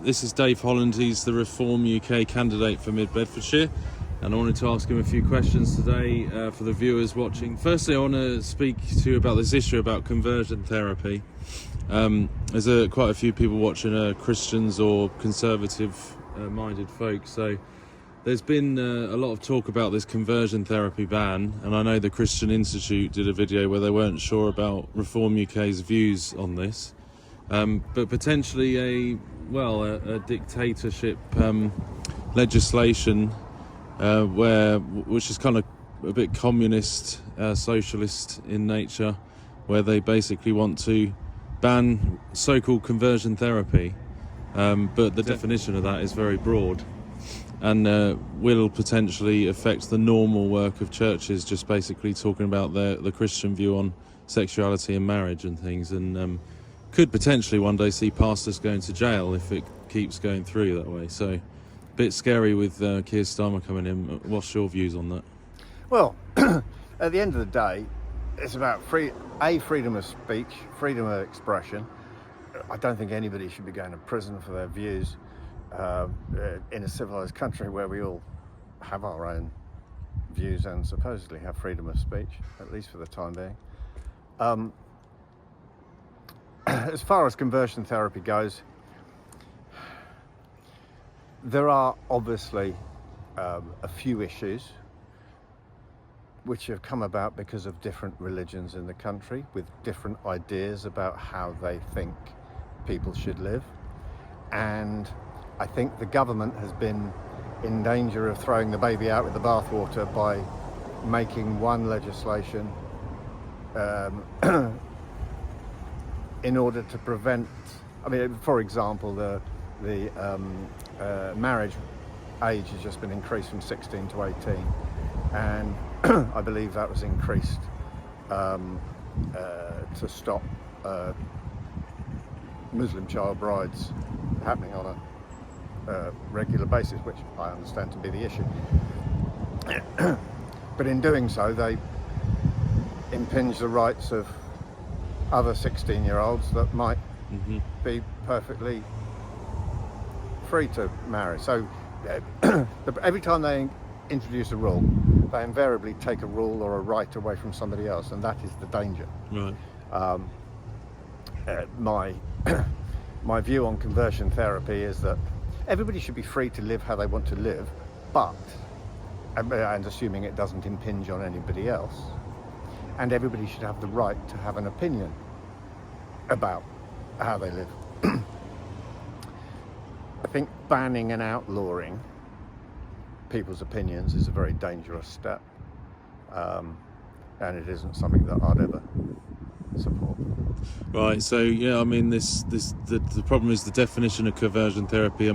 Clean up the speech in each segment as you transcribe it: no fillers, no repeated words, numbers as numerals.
This is Dave Holland. He's the Reform UK candidate for Mid Bedfordshire, and I wanted to ask him a few questions today for the viewers watching. Firstly, I want to speak to you about this issue about conversion therapy. There's quite a few people watching, Christians or conservative-minded folks, so there's been a lot of talk about this conversion therapy ban, and I know the Christian Institute did a video where they weren't sure about Reform UK's views on this, but potentially a dictatorship legislation which is kind of a bit communist, socialist in nature, where they basically want to ban so-called conversion therapy, but the definition of that is very broad and will potentially affect the normal work of churches, just basically talking about the Christian view on sexuality and marriage and things, and could potentially one day see pastors going to jail if it keeps going through that way. So a bit scary with Keir Starmer coming in. What's your views on that? Well, at the end of the day, it's about freedom of speech, freedom of expression. I don't think anybody should be going to prison for their views in a civilized country where we all have our own views and supposedly have freedom of speech, at least for the time being. As far as conversion therapy goes, there are obviously a few issues which have come about because of different religions in the country with different ideas about how they think people should live. And I think the government has been in danger of throwing the baby out with the bathwater by making one legislation in order to prevent, for example, the marriage age has just been increased from 16 to 18, and I believe that was increased to stop Muslim child brides happening on a regular basis, which I understand to be the issue. But in doing so, they impinge the rights of other 16-year-olds that might be perfectly free to marry. So every time they introduce a rule, they invariably take a rule or a right away from somebody else, and that is the danger. Right. My view on conversion therapy is that everybody should be free to live how they want to live, but, and assuming it doesn't impinge on anybody else, and everybody should have the right to have an opinion about how they live. I think banning and outlawing people's opinions is a very dangerous step, and it isn't something that I'd ever support. Right, so yeah, the problem is the definition of conversion therapy.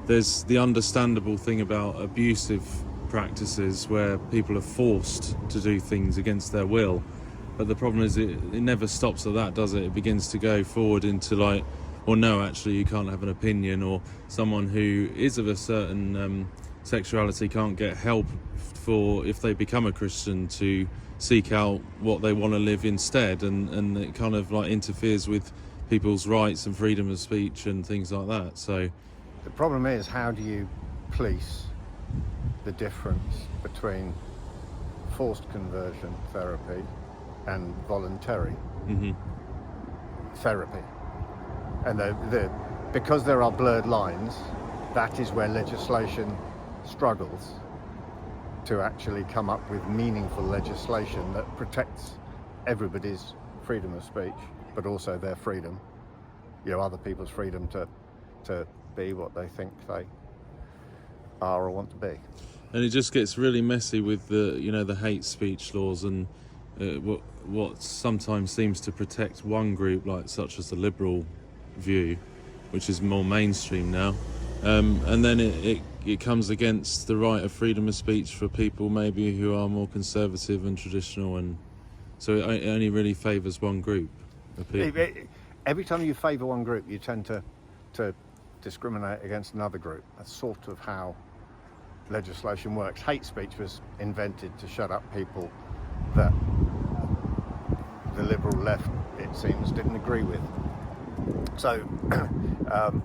There's the understandable thing about abusive practices where people are forced to do things against their will, but the problem is it never stops at that, does it? It begins to go forward into no, actually you can't have an opinion, or someone who is of a certain sexuality can't get help for, if they become a Christian, to seek out what they want to live instead, and it kind of interferes with people's rights and freedom of speech and things like that. So the problem is, how do you police the difference between forced conversion therapy and voluntary therapy? And because there are blurred lines, that is where legislation struggles to actually come up with meaningful legislation that protects everybody's freedom of speech, but also their freedom, other people's freedom to be what they think they are or want to be. And it just gets really messy with the hate speech laws and what sometimes seems to protect one group, such as the liberal view, which is more mainstream now, and then it comes against the right of freedom of speech for people maybe who are more conservative and traditional, and so it only really favours one group of people. Every time you favour one group, you tend to discriminate against another group. That's sort of how legislation works. Hate speech was invented to shut up people that the liberal left, it seems, didn't agree with. So um,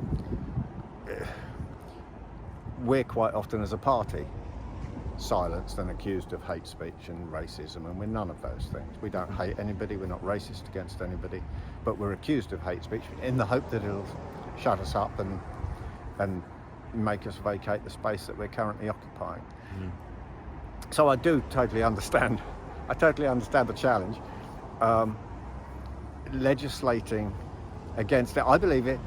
we're quite often as a party silenced and accused of hate speech and racism, and we're none of those things. We don't hate anybody, we're not racist against anybody, but we're accused of hate speech in the hope that it'll shut us up and make us vacate the space that we're currently occupying. So I do totally understand. I totally understand the challenge. Legislating against it, I believe it.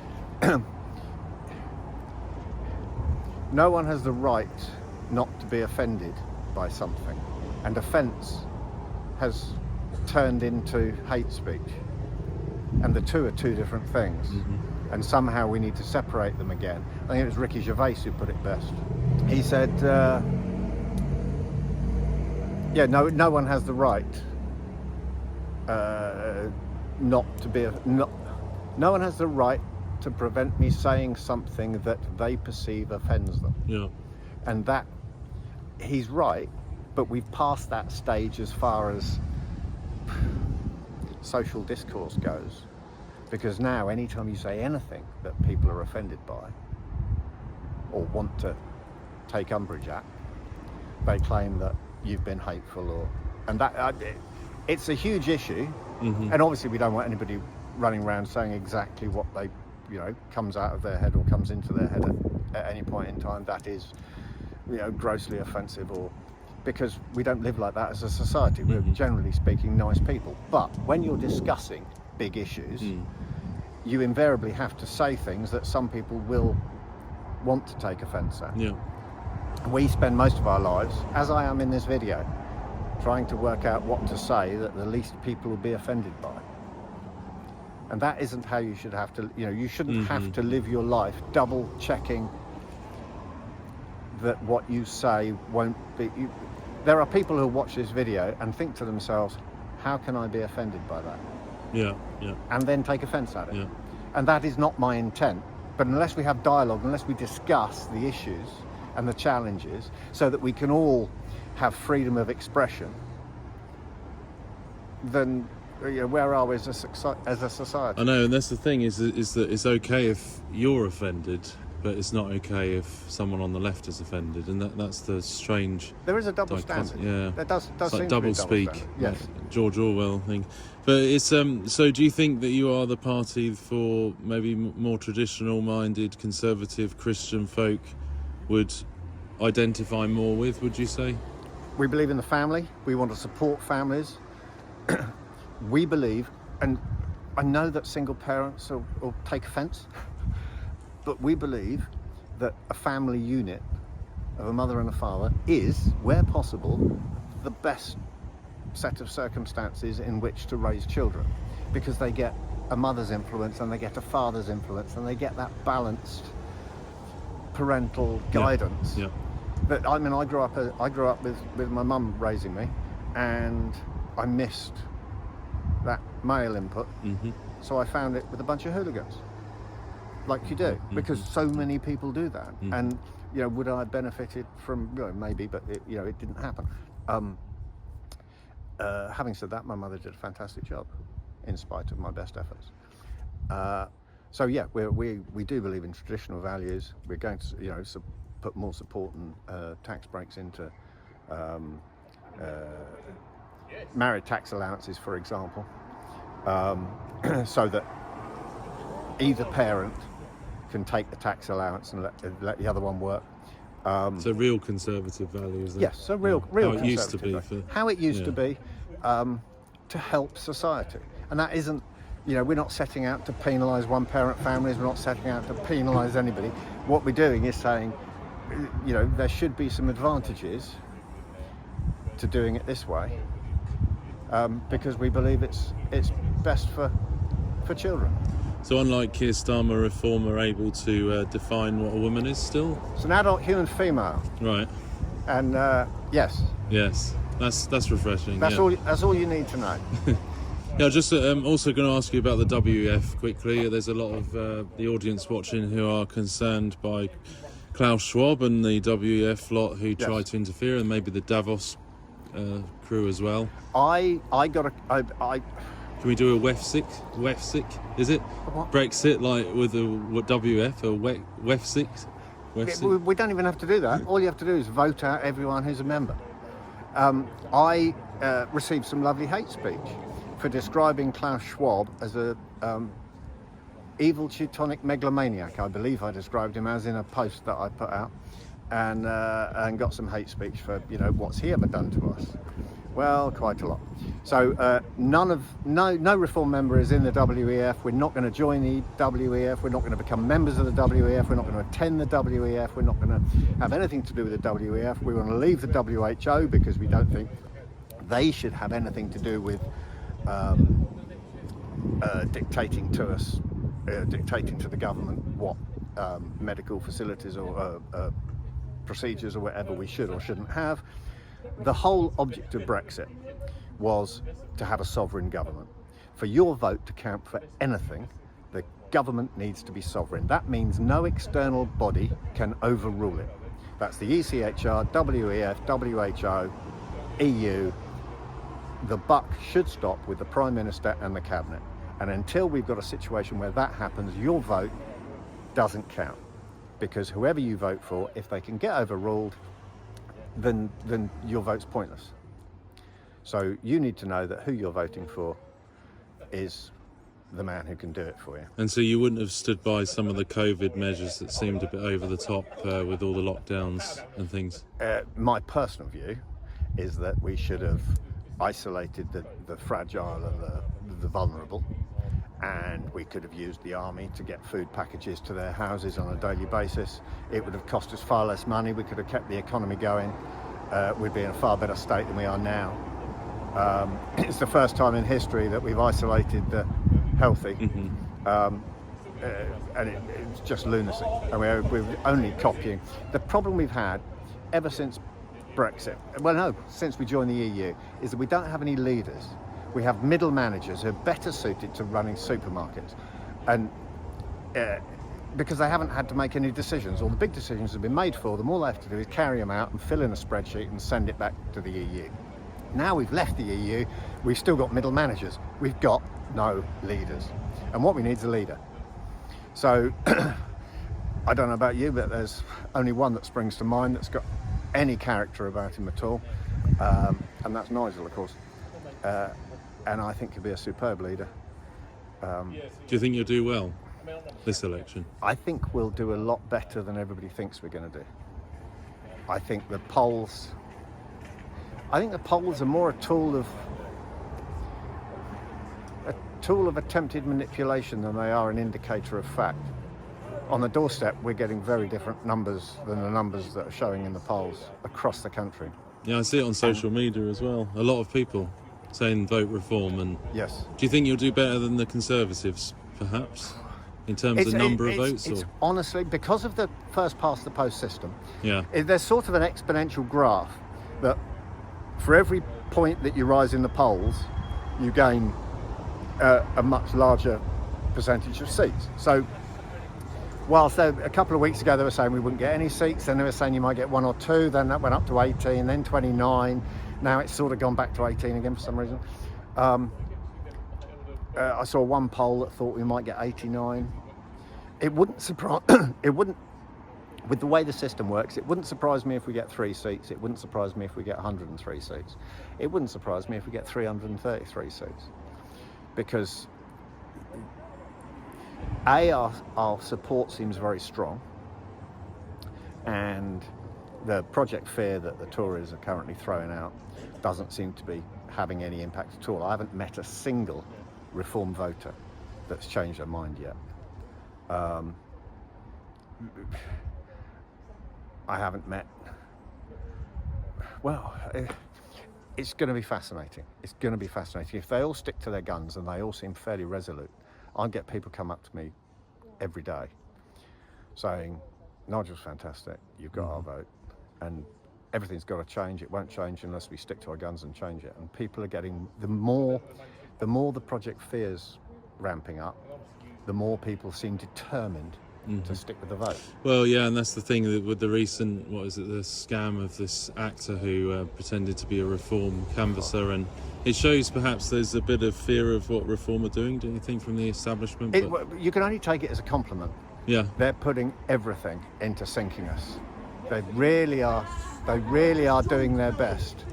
No one has the right not to be offended by something, and offence has turned into hate speech, and the two are two different things. And somehow we need to separate them again. I think it was Ricky Gervais who put it best. He said, no one has the right no one has the right to prevent me saying something that they perceive offends them. Yeah. And that, he's right, but we've passed that stage as far as social discourse goes. Because now, anytime you say anything that people are offended by or want to take umbrage at, they claim that you've been hateful, and that it's a huge issue. And obviously we don't want anybody running around saying exactly what they, comes out of their head or comes into their head at any point in time that is, grossly offensive, or because we don't live like that as a society. We're generally speaking nice people. But when you're discussing big issues, you invariably have to say things that some people will want to take offence at. Yeah. We spend most of our lives, as I am in this video, trying to work out what to say that the least people will be offended by. And that isn't how you should have to, you shouldn't have to live your life double checking that what you say won't be. There are people who watch this video and think to themselves, how can I be offended by that? Yeah, yeah. And then take offence at it. Yeah. And that is not my intent. But unless we have dialogue, unless we discuss the issues and the challenges so that we can all have freedom of expression, then where are we as a society? I know, and that's the thing, is that it's okay if you're offended, but it's not okay if someone on the left is offended, and that's the strange. There is a double standard. Yeah, there does it's seem like to be double speak. standard. Yes, like George Orwell thing. But it's so. Do you think that you are the party for maybe more traditional-minded, conservative Christian folk would identify more with? Would you say? We believe in the family. We want to support families. We believe, and I know that single parents will take offence, but we believe that a family unit of a mother and a father is, where possible, the best set of circumstances in which to raise children, because they get a mother's influence and they get a father's influence and they get that balanced parental guidance. Yeah. But I mean, I grew up with my mum raising me, and I missed that male input, so I found it with a bunch of hooligans, like you do, because so many people do that. And would I have benefited from? Maybe, but it didn't happen. Having said that, my mother did a fantastic job, in spite of my best efforts. So yeah, we do believe in traditional values. We're going to put more support and tax breaks into married tax allowances, for example, so that either parent can take the tax allowance and let the other one work. So real conservative values. Yes, so real how it used to be. How it used to be, to help society. And that isn't, we're not setting out to penalise one-parent families. We're not setting out to penalise anybody. What we're doing is saying, there should be some advantages to doing it this way, because we believe it's best for children. So unlike Keir Starmer, Reform are able to define what a woman is still? It's an adult human female. Right. And yes. Yes, that's refreshing. That's all you need to know. Yeah, just also going to ask you about the WEF quickly. There's a lot of the audience watching who are concerned by Klaus Schwab and the WEF lot who try to interfere, and maybe the Davos crew as well. I Can we do a WEF6? Is it? What? Brexit, like with a WF or WEF6? We don't even have to do that. All you have to do is vote out everyone who's a member. I received some lovely hate speech for describing Klaus Schwab as a evil Teutonic megalomaniac. I believe I described him as in a post that I put out, and got some hate speech for, you know, what's he ever done to us? Well, quite a lot. So no Reform member is in the WEF. We're not going to join the WEF. We're not going to become members of the WEF. We're not going to attend the WEF. We're not going to have anything to do with the WEF. We want to leave the WHO because we don't think they should have anything to do with dictating to us, dictating to the government what medical facilities or procedures or whatever we should or shouldn't have. The whole object of Brexit was to have a sovereign government. For your vote to count for anything, the government needs to be sovereign. That means no external body can overrule it. That's the ECHR, WEF, WHO, EU. The buck should stop with the Prime Minister and the Cabinet. And until we've got a situation where that happens, your vote doesn't count. Because whoever you vote for, if they can get overruled, then your vote's pointless. So you need to know that who you're voting for is the man who can do it for you. And so you wouldn't have stood by some of the COVID measures that seemed a bit over the top with all the lockdowns and things? My personal view is that we should have isolated the fragile and the vulnerable, and we could have used the army to get food packages to their houses on a daily basis. It would have cost us far less money. We could have kept the economy going. We'd be in a far better state than we are now. It's the first time in history that we've isolated the healthy. And it's just lunacy. And we're only copying. The problem we've had ever since Brexit, since we joined the EU, is that we don't have any leaders. We have middle managers who are better suited to running supermarkets, and because they haven't had to make any decisions, or the big decisions have been made for them, all they have to do is carry them out and fill in a spreadsheet and send it back to the EU. Now we've left the EU, we've still got middle managers. We've got no leaders. And what we need is a leader. So, I don't know about you, but there's only one that springs to mind that's got any character about him at all, and that's Nigel, of course. And I think he'll be a superb leader. Do you think you'll do well this election? I think we'll do a lot better than everybody thinks we're going to do. I think the polls are more a tool of attempted manipulation than they are an indicator of fact. On the doorstep, we're getting very different numbers than the numbers that are showing in the polls across the country. Yeah, I see it on social media as well. A lot of people saying vote Reform. And yes. Do you think you'll do better than the Conservatives, perhaps, in terms of number of votes? It's honestly, because of the first past the post system, yeah, there's sort of an exponential graph that for every point that you rise in the polls, you gain a much larger percentage of seats. So whilst a couple of weeks ago they were saying we wouldn't get any seats, then they were saying you might get 1 or 2, then that went up to 18, then 29. Now it's sort of gone back to 18 again for some reason. I saw one poll that thought we might get 89. It wouldn't surprise. With the way the system works, it wouldn't surprise me if we get 3 seats. It wouldn't surprise me if we get 103 seats. It wouldn't surprise me if we get 333 seats, because our support seems very strong, and the Project Fear that the Tories are currently throwing out doesn't seem to be having any impact at all. I haven't met a single Reform voter that's changed their mind yet. I haven't met... Well, it's going to be fascinating. It's going to be fascinating. If they all stick to their guns, and they all seem fairly resolute, I'll get people come up to me every day saying, Nigel's fantastic, you've got our vote, and everything's got to change. It won't change unless we stick to our guns and change it. And people are getting, the more the Project Fear's ramping up, the more people seem determined to stick with the vote. Well, yeah, and that's the thing with the recent, what is it, the scam of this actor who pretended to be a Reform canvasser, and it shows perhaps there's a bit of fear of what Reform are doing, don't you think, from the establishment? You can only take it as a compliment. Yeah. They're putting everything into sinking us. They really are doing their best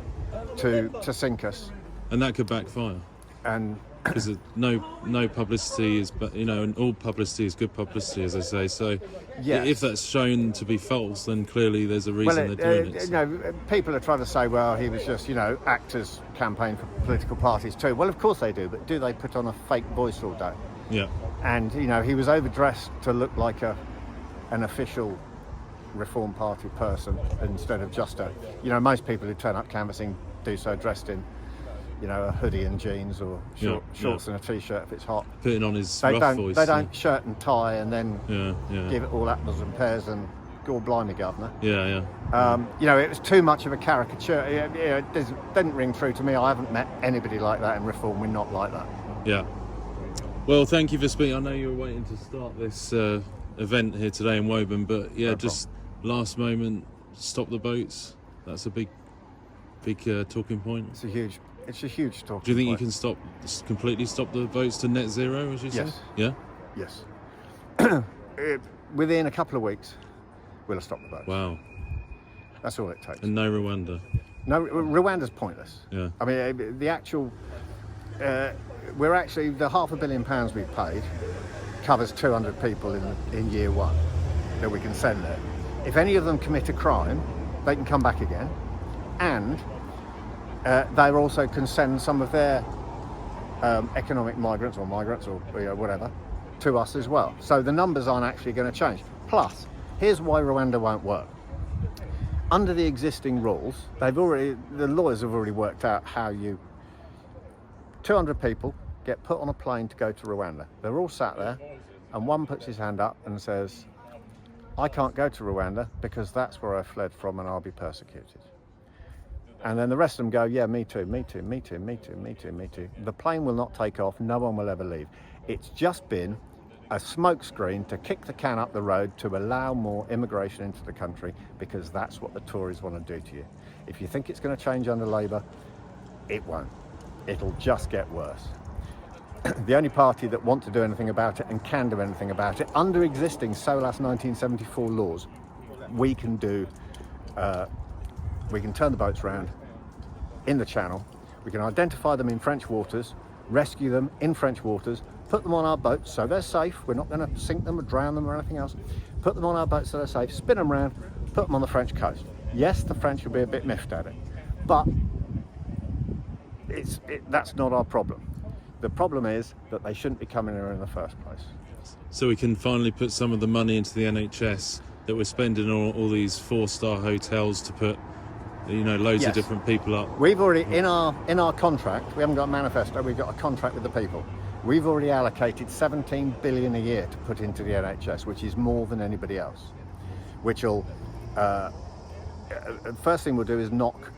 to sink us. And that could backfire. And because no publicity is, but and all publicity is good publicity, as I say. So yes. If that's shown to be false, then clearly there's a reason they're doing it. So. People are trying to say, well, he was just actors campaign for political parties too. Well, of course they do, but do they put on a fake voice all day? Yeah. And he was overdressed to look like an official Reform Party person instead of just most people who turn up canvassing do so dressed in a hoodie and jeans or shorts and a t-shirt if it's hot. Putting on his rough voice. They don't shirt and tie and then give it all apples and pears and go blimey, governor. Yeah. It was too much of a caricature. It didn't ring true to me. I haven't met anybody like that in Reform. We're not like that. Yeah. Well, thank you for speaking. I know you were waiting to start this event here today in Woburn, but just last moment, stop the boats. That's a big talking point. It's a huge talking point. Do you think you can completely stop the boats to net zero, as you say? Yeah? Yes. Within a couple of weeks, we'll have stopped the boats. Wow. That's all it takes. And no Rwanda? No, Rwanda's pointless. Yeah. I mean, the actual... we're actually... The £500 million we've paid covers 200 people in year one that we can send there. If any of them commit a crime, they can come back again. And they also can send some of their economic migrants or whatever to us as well. So the numbers aren't actually going to change. Plus, here's why Rwanda won't work. Under the existing rules, the lawyers have already worked out how 200 people get put on a plane to go to Rwanda. They're all sat there, and one puts his hand up and says, I can't go to Rwanda because that's where I fled from and I'll be persecuted. And then the rest of them go, yeah, me too. The plane will not take off. No one will ever leave. It's just been a smokescreen to kick the can up the road to allow more immigration into the country, because that's what the Tories want to do to you. If you think it's going to change under Labour, it won't. It'll just get worse. The only party that want to do anything about it and can do anything about it, under existing SOLAS 1974 laws, we can turn the boats around in the Channel. We can identify them in French waters, rescue them in French waters, put them on our boats so they're safe. We're not going to sink them or drown them or anything else. Put them on our boats so they're safe, spin them around, put them on the French coast. Yes, the French will be a bit miffed at it, but that's not our problem. The problem is that they shouldn't be coming here in the first place. So we can finally put some of the money into the NHS that we're spending on all these 4-star hotels to put, loads of different people up. We've already, in our contract, we haven't got a manifesto, we've got a contract with the people. We've already allocated 17 billion a year to put into the NHS, which is more than anybody else. Which will, first thing we'll do is knock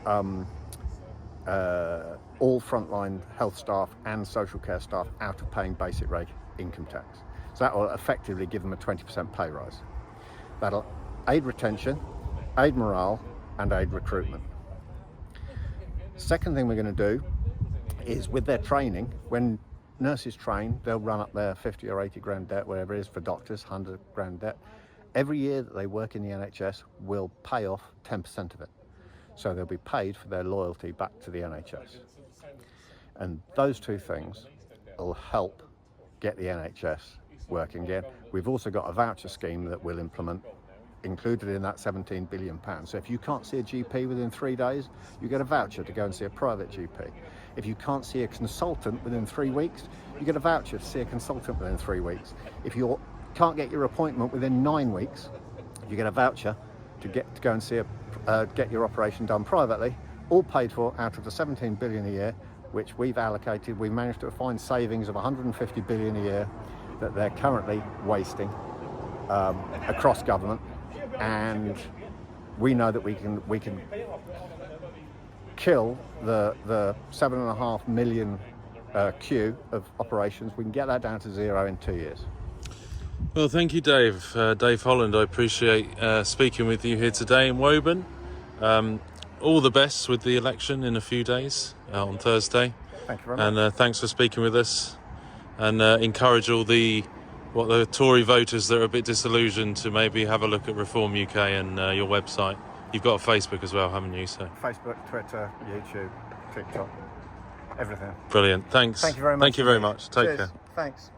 all frontline health staff and social care staff out of paying basic rate income tax. So that will effectively give them a 20% pay rise. That'll aid retention, aid morale, and aid recruitment. Second thing we're going to do is, with their training, when nurses train, they'll run up their 50 or 80 grand debt, whatever it is, for doctors, 100 grand debt. Every year that they work in the NHS, we'll pay off 10% of it. So they'll be paid for their loyalty back to the NHS. And those two things will help get the NHS working again. We've also got a voucher scheme that we'll implement, included in that £17 billion. So if you can't see a GP within 3 days, you get a voucher to go and see a private GP. If you can't see a consultant within 3 weeks, you get a voucher to see a consultant within 3 weeks. If you can't get your appointment within 9 weeks, you get a voucher to go and see get your operation done privately, all paid for out of the 17 billion a year, which we've allocated. We've managed to find savings of 150 billion a year that they're currently wasting across government, and we know that we can kill the 7.5 million queue of operations. We can get that down to zero in 2 years. Well, thank you, Dave. Dave Holland, I appreciate speaking with you here today in Woburn. All the best with the election in a few days on Thursday. Thank you very much. And thanks for speaking with us. And encourage all the Tory voters that are a bit disillusioned to maybe have a look at Reform UK and your website. You've got a Facebook as well, haven't you? So Facebook, Twitter, YouTube, TikTok, everything. brilliant. Thanks. Thank you very much. Thank you very much. Take Cheers. care. Thanks.